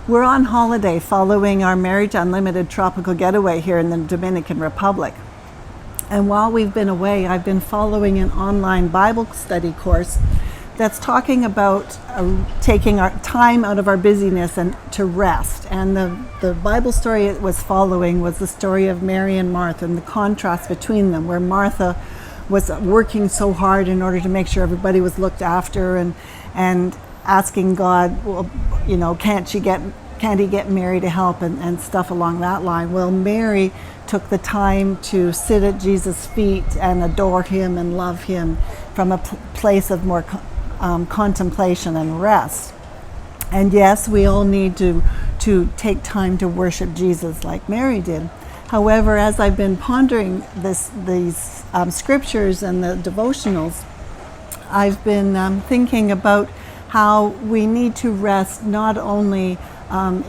We're on holiday following our Marriage Unlimited tropical getaway here in the Dominican Republic. And while we've been away, I've been following an online Bible study course that's talking about taking our time out of our busyness and to rest. And the Bible story it was following was the story of Mary and Martha and the contrast between them, where Martha was working so hard in order to make sure everybody was looked after and asking God, well, you know, can't he get Mary to help and stuff along that line. Well, Mary took the time to sit at Jesus' feet and adore him and love him from a place of more contemplation and rest. And yes, we all need to take time to worship Jesus like Mary did. However, as I've been pondering these scriptures and the devotionals, I've been thinking about how we need to rest not only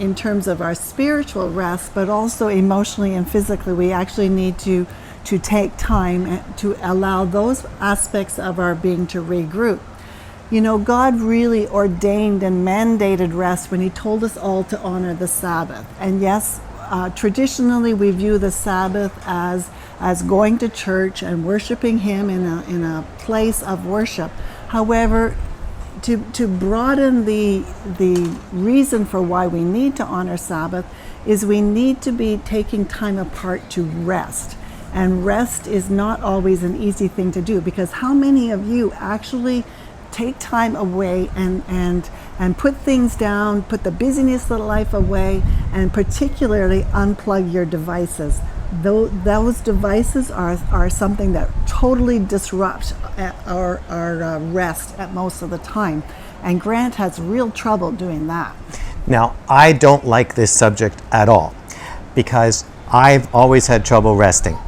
in terms of our spiritual rest, but also emotionally and physically. We actually need to take time to allow those aspects of our being to regroup. You know, God really ordained and mandated rest when he told us all to honor the Sabbath. And yes, traditionally we view the Sabbath as going to church and worshiping him in a place of worship. However, to broaden the reason for why we need to honor Sabbath is we need to be taking time apart to rest. And rest is not always an easy thing to do, because how many of you actually take time away and put things down, put the busyness of life away, and particularly unplug your devices? Those devices are something that totally disrupt our rest at most of the time. And Grant has real trouble doing that. Now, I don't like this subject at all because I've always had trouble resting.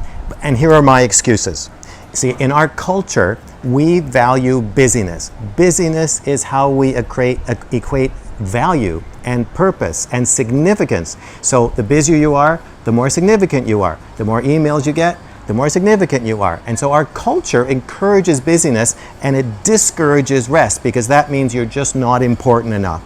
And here are my excuses. See, in our culture, we value busyness. Busyness is how we equate value and purpose and significance. So the busier you are, the more significant you are. The more emails you get, the more significant you are. And so our culture encourages busyness and it discourages rest, because that means you're just not important enough.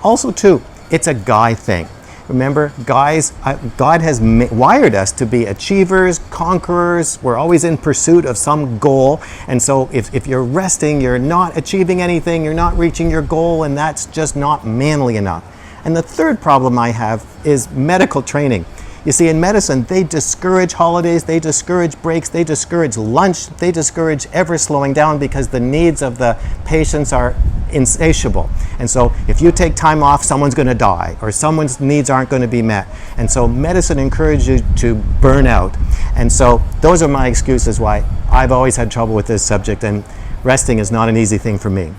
Also too, it's a guy thing. Remember, guys, God has wired us to be achievers, conquerors. We're always in pursuit of some goal. And so if you're resting, you're not achieving anything, you're not reaching your goal, and that's just not manly enough. And the third problem I have is medical training. You see, in medicine, they discourage holidays, they discourage breaks, they discourage lunch, they discourage ever slowing down, because the needs of the patients are insatiable. And so if you take time off, someone's going to die, or someone's needs aren't going to be met. And so medicine encourages you to burn out. And so those are my excuses why I've always had trouble with this subject, and resting is not an easy thing for me.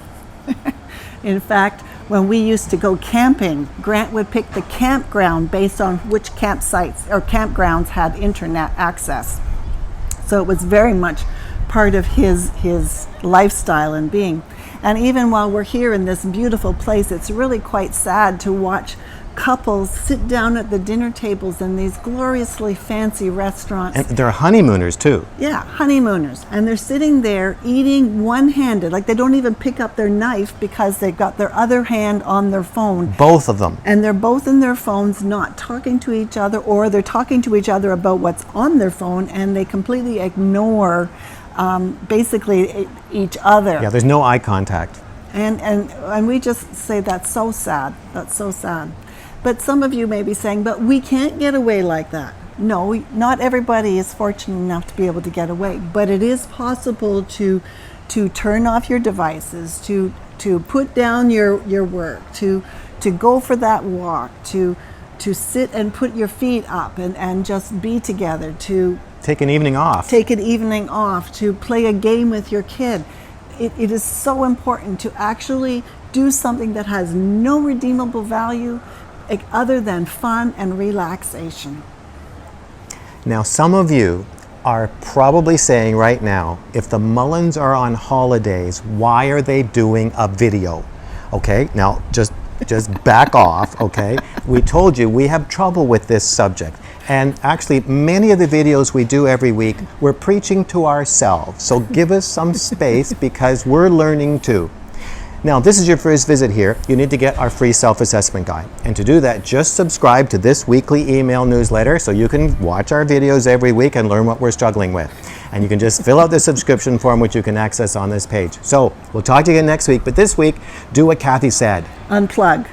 In fact, when we used to go camping, Grant would pick the campground based on which campsites or campgrounds had internet access. So it was very much part of his lifestyle and being. And even while we're here in this beautiful place, it's really quite sad to watch couples sit down at the dinner tables in these gloriously fancy restaurants. And they're honeymooners too. Yeah, honeymooners. And they're sitting there eating one-handed, like they don't even pick up their knife because they've got their other hand on their phone. Both of them. And they're both in their phones, not talking to each other, or they're talking to each other about what's on their phone, and they completely ignore basically each other. Yeah, there's no eye contact. And we just say that's so sad. That's so sad. But some of you may be saying, but we can't get away like that. No, not everybody is fortunate enough to be able to get away, but it is possible to turn off your devices, to put down your work, to go for that walk, to sit and put your feet up and just be together, to take an evening off. Take an evening off, to play a game with your kid. It is so important to actually do something that has no redeemable value other than fun and relaxation. Now, some of you are probably saying right now, if the Mullins are on holidays, why are they doing a video? Okay, now just back off, okay? We told you we have trouble with this subject. And actually, many of the videos we do every week, we're preaching to ourselves. So give us some space because we're learning too. Now, if this is your first visit here, you need to get our free self-assessment guide. And to do that, just subscribe to this weekly email newsletter so you can watch our videos every week and learn what we're struggling with. And you can just fill out the subscription form, which you can access on this page. So we'll talk to you again next week, but this week, do what Kathy said. Unplug.